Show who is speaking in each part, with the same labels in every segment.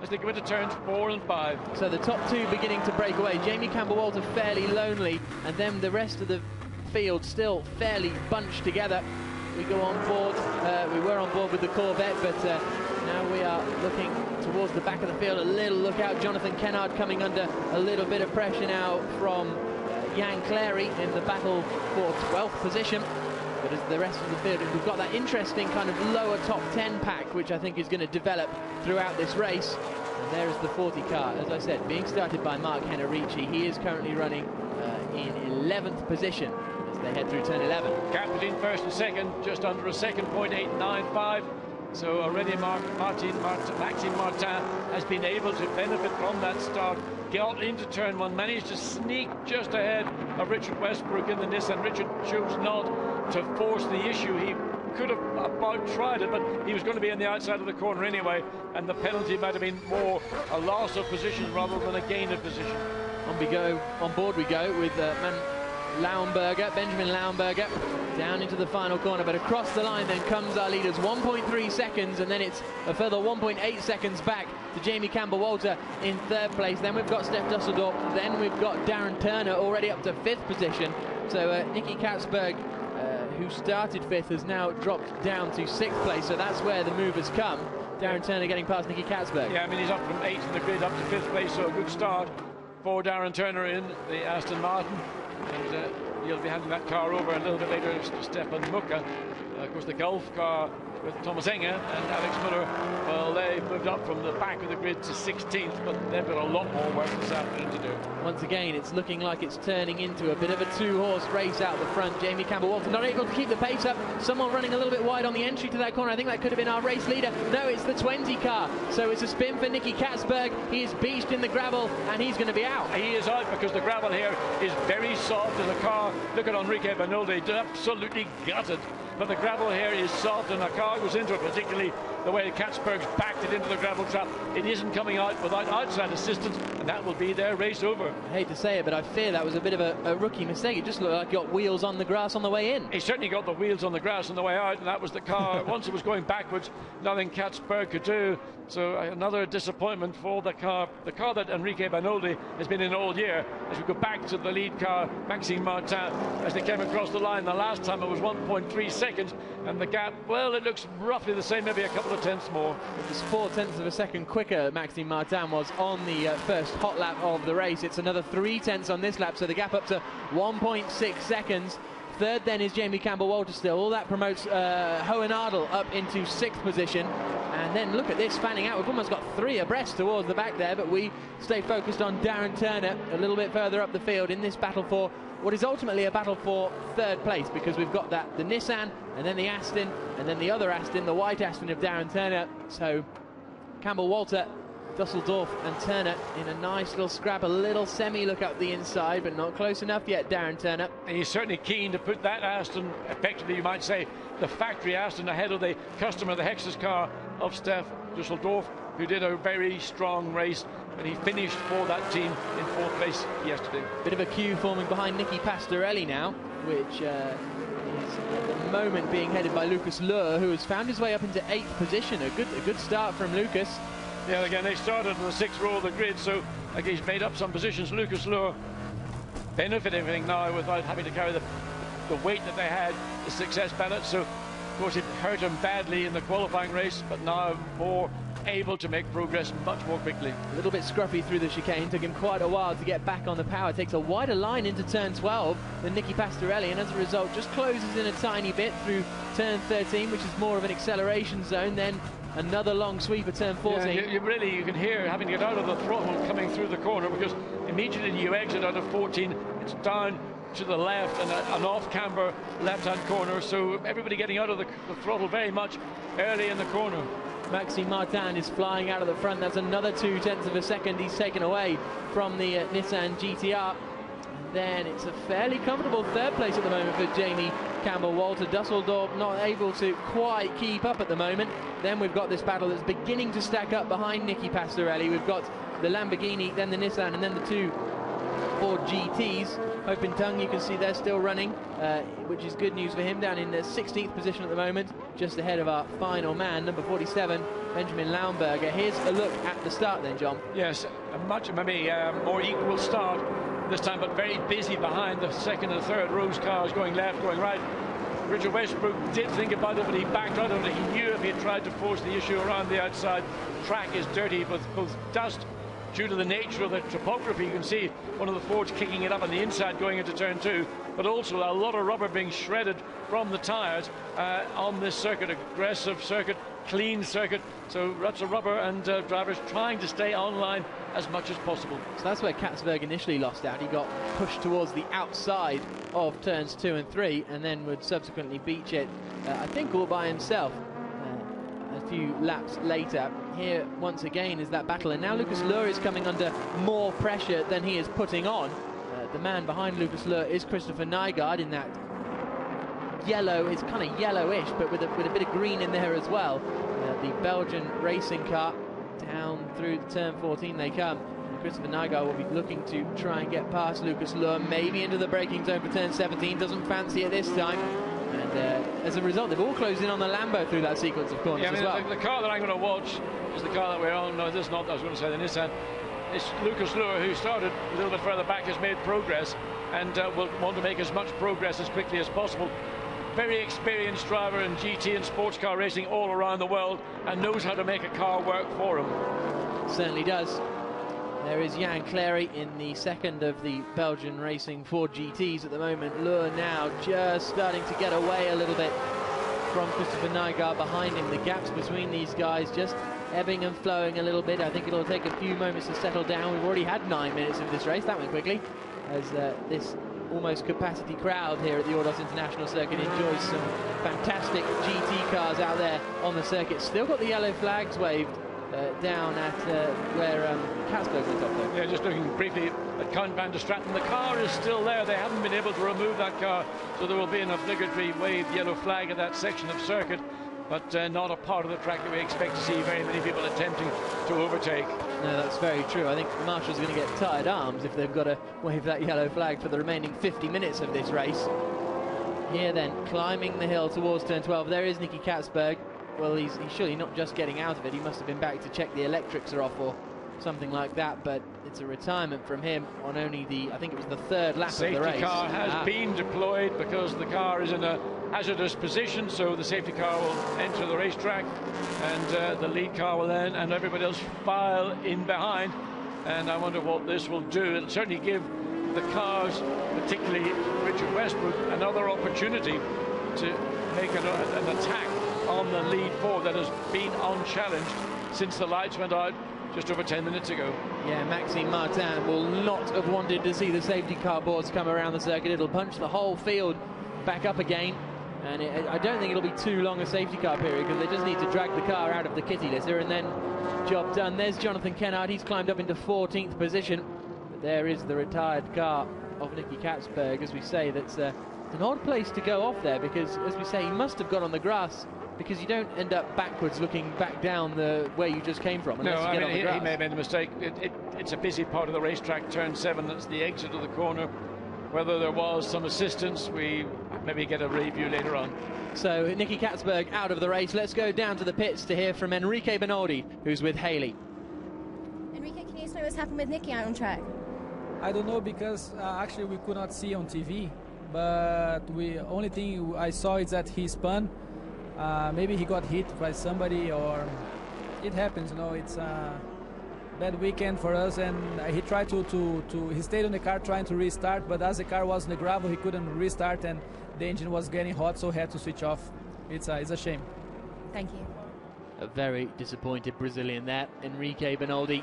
Speaker 1: as they go into turns 4 and 5.
Speaker 2: So the top two beginning to break away. Jamie Campbell-Walter fairly lonely, and then the rest of the field still fairly bunched together. We go on board, we were on board with the Corvette, but now we are looking towards the back of the field. A little look out, Jonathan Kennard coming under a little bit of pressure now from Jan Clary in the battle for 12th position. But as the rest of the field, we've got that interesting kind of lower top 10 pack, which I think is going to develop throughout this race. And there is the 40 car, as I said, being started by Mark Henerici. He is currently running in 11th position as they head through turn 11.
Speaker 1: Gap between first and second, just under a second, 0.895. So already Maxime Martin has been able to benefit from that start. Got into turn 1, managed to sneak just ahead of Richard Westbrook in the Nissan. Richard chose not to force the issue. He could have about tried it, but he was going to be on the outside of the corner anyway, and the penalty might have been more a loss of position rather than a gain of position.
Speaker 2: On board we go with Benjamin Lauenberger, down into the final corner, but across the line then comes our leaders. 1.3 seconds, and then it's a further 1.8 seconds back to Jamie Campbell-Walter in 3rd place. Then we've got Steph Dusseldorp, then we've got Darren Turner already up to 5th position. So Nicky Katzberg, who started 5th, has now dropped down to 6th place, so that's where the move has come. Darren Turner getting past Nicky Katzberg.
Speaker 1: Yeah, I mean, he's up from 8th in the grid up to 5th place, so a good start for Darren Turner in the Aston Martin. And he'll be handing that car over a little bit later to Stefan Mucke. Of course, the Gulf car with Thomas Enge and Alex Muller, well, they moved up from the back of the grid to 16th, but they've got a lot more work this afternoon to do.
Speaker 2: Once again, it's looking like it's turning into a bit of a two-horse race out the front. Jamie Campbell-Walter not able to keep the pace up. Someone running a little bit wide on the entry to that corner. I think that could have been our race leader. No, it's the 20 car. So it's a spin for Nicky Katzberg. He is beached in the gravel, and he's going to be out.
Speaker 1: He is out because the gravel here is very soft, and the car, look at Enrique Bernoldi, absolutely gutted. But the gravel here is soft, and a car goes into it, particularly the way Katzberg's backed it into the gravel trap. It isn't coming out without outside assistance, and that will be their race over.
Speaker 2: I hate to say it, but I fear that was a bit of a rookie mistake. It just looked like he got wheels on the grass on the way in.
Speaker 1: He certainly got the wheels on the grass on the way out, and that was the car. Once it was going backwards, nothing Katzberg could do. So another disappointment for the car that Enrique Bernoldi has been in all year. As we go back to the lead car, Maxime Martin, as they came across the line, the last time it was 1.3 seconds, and the gap, well, it looks roughly the same, maybe a couple of tenths more.
Speaker 2: It was 0.4 of a second quicker Maxime Martin was on the first hot lap of the race. It's another 0.3 on this lap, so the gap up to 1.6 seconds. 3rd then is Jamie Campbell-Walter still. All that promotes Hohenadel up into 6th position. And then look at this fanning out. We've almost got 3 abreast towards the back there, but we stay focused on Darren Turner a little bit further up the field in this battle for what is ultimately a battle for 3rd place, because we've got the Nissan and then the Aston and then the other Aston, the white Aston of Darren Turner. So Campbell-Walter, Dusseldorf and Turner in a nice little scrap, a little semi-look up the inside, but not close enough yet, Darren Turner.
Speaker 1: And he's certainly keen to put that Aston, effectively you might say, the factory Aston, ahead of the customer, the Hexus car of Steph Dusseldorf, who did a very strong race, and he finished for that team in 4th place yesterday.
Speaker 2: Bit of a queue forming behind Nicky Pastorelli now, which is at the moment being headed by Lucas Luhr, who has found his way up into 8th position. A good start from Lucas.
Speaker 1: Yeah, again, they started on the 6th row of the grid, so again, he's made up some positions. Lucas Luhr benefiting now without having to carry the weight that they had, the success ballot. So, of course, it hurt him badly in the qualifying race, but now more able to make progress much more quickly.
Speaker 2: A little bit scruffy through the chicane, took him quite a while to get back on the power. Takes a wider line into turn 12 than Nicky Pastorelli, and as a result just closes in a tiny bit through turn 13, which is more of an acceleration zone. Then another long sweep at turn 14.
Speaker 1: Yeah, you can hear having to get out of the throttle coming through the corner, because immediately you exit out of 14, it's down to the left and an off-camber left-hand corner, so everybody getting out of the throttle very much early in the corner.
Speaker 2: Maxime Martin is flying out of the front. That's another 0.2 of a second he's taken away from the Nissan GTR. And then it's a fairly comfortable 3rd place at the moment for Jamie Campbell-Walter. Dusseldorp not able to quite keep up at the moment. Then we've got this battle that's beginning to stack up behind Nicky Pastorelli. We've got the Lamborghini, then the Nissan, and then the 2 Ford GTs. Hope in Tung, you can see they're still running, which is good news for him, down in the 16th position at the moment, just ahead of our final man, number 47, Benjamin Laumberger. Here's a look at the start then, John.
Speaker 1: Yes, a much maybe more equal start this time, but very busy behind the second and third rows cars, going left, going right. Richard Westbrook did think about it, but he backed out of it. He knew if he had tried to force the issue around the outside, the track is dirty with both dust due to the nature of the topography. You can see one of the Fords kicking it up on the inside going into turn 2, but also a lot of rubber being shredded from the tires on this circuit, aggressive circuit, clean circuit. So lots of rubber, and drivers trying to stay online as much as possible.
Speaker 2: So that's where Katzberg initially lost out. He got pushed towards the outside of turns 2 and 3, and then would subsequently beach it, I think all by himself. A few laps later. Here once again is that battle, and now Lucas Luhr is coming under more pressure than he is putting on. The man behind Lucas Luhr is Christopher Nygaard in that yellow. It's kind of yellowish, but with a bit of green in there as well. The Belgian racing car, down through turn 14 they come. And Christopher Nygaard will be looking to try and get past Lucas Luhr, maybe into the braking zone for turn 17. Doesn't fancy it this time. And as a result, they've all closed in on the Lambo through that sequence of corners as well.
Speaker 1: The car that I'm going to watch is the car that we're on. No, this is not, I was going to say the Nissan. It's Lucas Luhr, who started a little bit further back, has made progress, and will want to make as much progress as quickly as possible. Very experienced driver in GT and sports car racing all around the world, and knows how to make a car work for him.
Speaker 2: Certainly does. There is Jan Clary in the second of the Belgian racing Ford GTs at the moment. Luhr now just starting to get away a little bit from Christopher Nygaard behind him. The gaps between these guys just ebbing and flowing a little bit. I think it'll take a few moments to settle down. We've already had 9 minutes of this race. That went quickly, as this almost capacity crowd here at the Ordos International Circuit enjoys some fantastic GT cars out there on the circuit. Still got the yellow flags waved down at where Katzberg went off though.
Speaker 1: Yeah, just looking briefly at Count van der Straten. The car is still there. They haven't been able to remove that car, so there will be an obligatory waved yellow flag at that section of circuit, but not a part of the track that we expect to see very many people attempting to overtake.
Speaker 2: No, that's very true. I think the marshals are going to get tired arms if they've got to wave that yellow flag for the remaining 50 minutes of this race. Here then, climbing the hill towards turn 12, there is Nicky Katzberg. Well, he's surely not just getting out of it. He must have been back to check the electrics are off or something like that, but it's a retirement from him on only the, I think it was the third lap of the race.
Speaker 1: Safety car has been deployed because the car is in a hazardous position, so the safety car will enter the racetrack, and the lead car will then, and everybody else file in behind. And I wonder what this will do. It'll certainly give the cars, particularly Richard Westbrook, another opportunity to make an attack on the lead Ford that has been unchallenged since the lights went out just over 10 minutes ago.
Speaker 2: Yeah, Maxime Martin will not have wanted to see the safety car boards come around the circuit. It'll punch the whole field back up again, and I don't think it'll be too long a safety car period, because they just need to drag the car out of the kitty litter and then job done. There's Jonathan Kennard. He's climbed up into 14th position, but there is the retired car of Nicky Katzberg. As we say, that's an odd place to go off there, because as we say, he must have got on the grass, because you don't end up backwards looking back down the way you just came from.
Speaker 1: No, I mean, he may have made a mistake. It's a busy part of the racetrack, turn 7, that's the exit of the corner. Whether there was some assistance, we maybe get a review later on.
Speaker 2: So Nicky Katzberg out of the race. Let's go down to the pits to hear from Enrique Benoldi, who's with Haley.
Speaker 3: Enrique, can you explain what's happened with Nicky out on track?
Speaker 4: I don't know, because actually we could not see on TV, but only thing I saw is that he spun. Maybe he got hit by somebody, or it happens, you know. It's a bad weekend for us, and he tried he stayed on the car trying to restart, but as the car was on the gravel, he couldn't restart, and the engine was getting hot, so he had to switch off. It's a shame.
Speaker 3: Thank you.
Speaker 2: A very disappointed Brazilian there, Enrique Benoldi.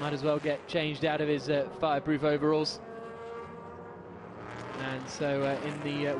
Speaker 2: Might as well get changed out of his fireproof overalls. And so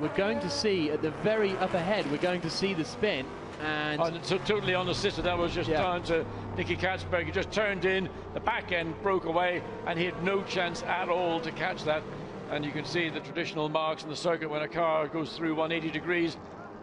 Speaker 2: we're going to see at the very up ahead, we're going to see the spin. And
Speaker 1: so totally unassisted. That was just down to Nicky Katzberg. He just turned in, the back end broke away, and he had no chance at all to catch that. And you can see the traditional marks in the circuit when a car goes through 180 degrees,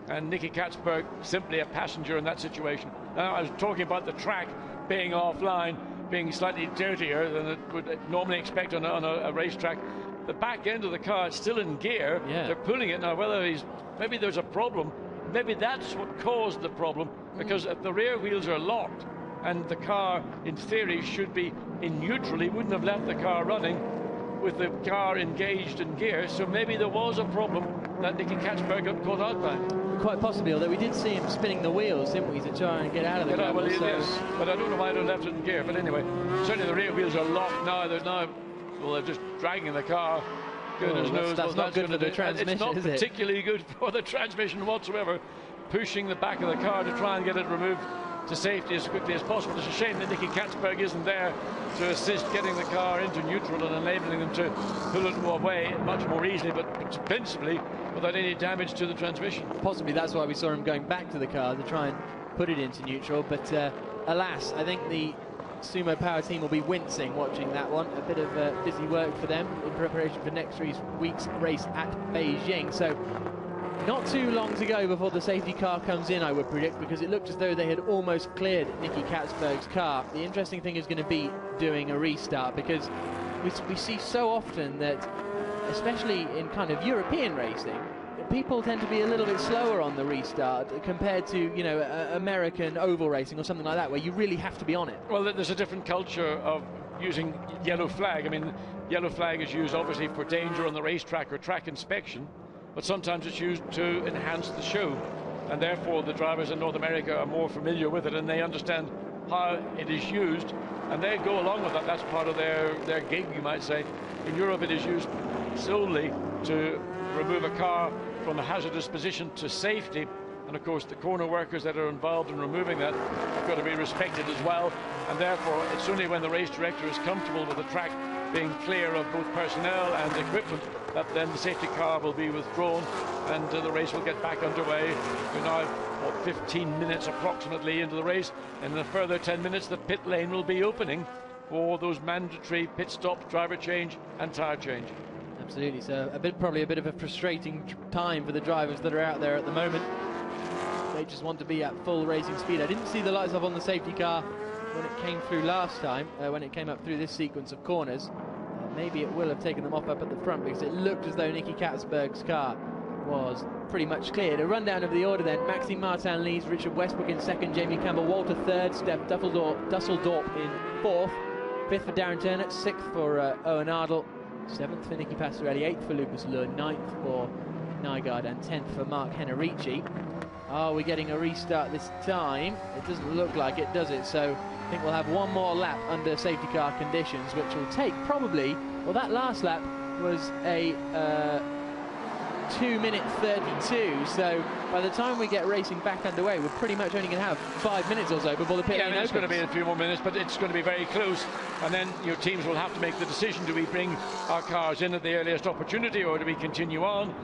Speaker 1: and Nicky Katzberg simply a passenger in that situation. Now, I was talking about the track being offline, being slightly dirtier than it would normally expect on a racetrack. The back end of the car is still in gear. They're pulling it now. Whether maybe there's a problem, maybe that's what caused the problem, because the rear wheels are locked, and the car, in theory, should be in neutral. He wouldn't have left the car running with the car engaged in gear, so maybe there was a problem that Nicky Katzberg got caught out by.
Speaker 2: Quite possibly, although we did see him spinning the wheels, didn't we, to try and get out of the gravel.
Speaker 1: Well, yes, but I don't know why they left it in gear. But anyway, certainly the rear wheels are locked now. They're just dragging the car. Goodness knows
Speaker 2: that's not good for the transmission,
Speaker 1: it's not
Speaker 2: is it?
Speaker 1: particularly good for the transmission whatsoever. Pushing the back of the car to try and get it removed to safety as quickly as possible. It's a shame that Nicky Katzberg isn't there to assist getting the car into neutral and enabling them to pull it away much more easily, but principally without any damage to the transmission.
Speaker 2: Possibly that's why we saw him going back to the car to try and put it into neutral, but alas, I think the Sumo Power team will be wincing watching that one. A bit of busy work for them in preparation for next week's race at Beijing. So not too long to go before the safety car comes in, I would predict, because it looked as though they had almost cleared Nicky Katzberg's car. The interesting thing is going to be doing a restart, because we see so often that, especially in kind of European racing, people tend to be a little bit slower on the restart compared to, you know, American oval racing or something like that, where you really have to be on it.
Speaker 1: Well, there's a different culture of using yellow flag. I mean, yellow flag is used obviously for danger on the racetrack or track inspection, but sometimes it's used to enhance the show, and therefore the drivers in North America are more familiar with it and they understand how it is used, and they go along with that. That's part of their gig, you might say. In Europe it is used solely to remove a car from a hazardous position to safety, and of course the corner workers that are involved in removing that have got to be respected as well, and therefore it's only when the race director is comfortable with the track being clear of both personnel and equipment that then the safety car will be withdrawn and the race will get back underway. We're now, 15 minutes approximately into the race, and in a further 10 minutes the pit lane will be opening for those mandatory pit stops, driver change and tyre change.
Speaker 2: Absolutely, so probably a bit of a frustrating time for the drivers that are out there at the moment. They just want to be at full racing speed. I didn't see the lights off on the safety car when it came through last time, when it came up through this sequence of corners. Maybe it will have taken them off up at the front, because it looked as though Nicky Katzberg's car was pretty much cleared. A rundown of the order then: Maxime Martin leads, Richard Westbrook in second, Jamie Campbell Walter third, Steph Dusseldorp in fourth, fifth for Darren Turner, sixth for Owen Ardle, seventh for Nicky Pastorelli, eighth for Lucas Lund, ninth for Nygaard, and 10th for Mark Henerici. Are we getting a restart this time? It doesn't look like it, does it? So I think we'll have one more lap under safety car conditions, which will take probably, well, that last lap was a 2:32, so by the time we get racing back underway, we're pretty much only going to have 5 minutes or so before the pit lane opens.
Speaker 1: It's going to be a few more minutes, but it's going to be very close, and then your teams will have to make the decision: do we bring our cars in at the earliest opportunity, or do we continue on?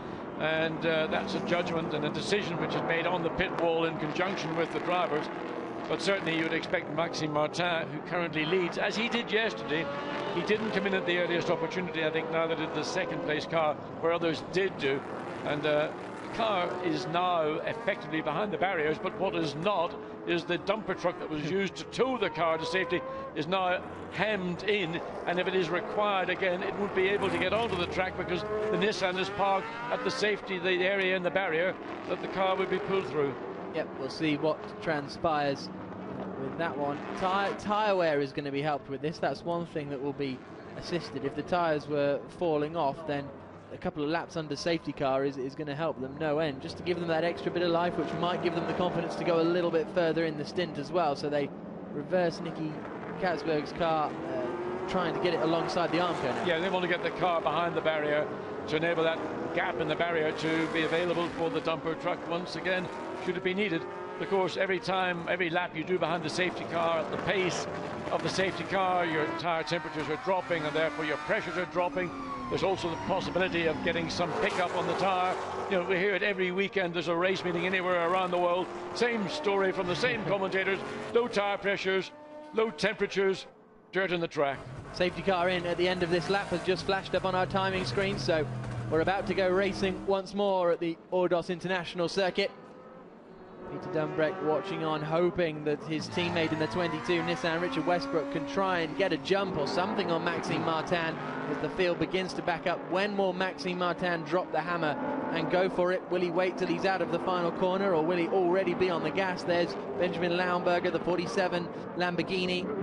Speaker 1: And that's a judgment and a decision which is made on the pit wall in conjunction with the drivers. But certainly you would expect Maxime Martin, who currently leads, as he did yesterday. He didn't come in at the earliest opportunity, I think, neither did the second place car, where others did do. And the car is now effectively behind the barriers, but what is not is the dumper truck that was used to tow the car to safety is now hemmed in, and if it is required again, it won't be able to get onto the track, because the Nissan is parked at the safety, the area in the barrier that the car would be pulled through.
Speaker 2: Yep, we'll see what transpires with that one. Tyre wear is going to be helped with this. That's one thing that will be assisted. If the tyres were falling off, then a couple of laps under safety car is going to help them no end, just to give them that extra bit of life, which might give them the confidence to go a little bit further in the stint as well. So they reverse Nicky Katzberg's car, trying to get it alongside the arm now.
Speaker 1: Yeah, they want to get the car behind the barrier to enable that gap in the barrier to be available for the dumper truck once again, should it be needed. Of course, every lap you do behind the safety car, at the pace of the safety car, your tyre temperatures are dropping, and therefore your pressures are dropping. There's also the possibility of getting some pickup on the tyre. You know, we hear it every weekend. There's a race meeting anywhere around the world. Same story from the same commentators. Low tyre pressures, low temperatures, dirt in the track.
Speaker 2: Safety car in at the end of this lap has just flashed up on our timing screen, so we're about to go racing once more at the Ordos International Circuit. Peter Dumbrecht watching on, hoping that his teammate in the 22 Nissan, Richard Westbrook, can try and get a jump or something on Maxime Martin as the field begins to back up. When will Maxime Martin drop the hammer and go for it? Will he wait till he's out of the final corner, or will he already be on the gas? There's Benjamin Lauenberger, the 47 Lamborghini.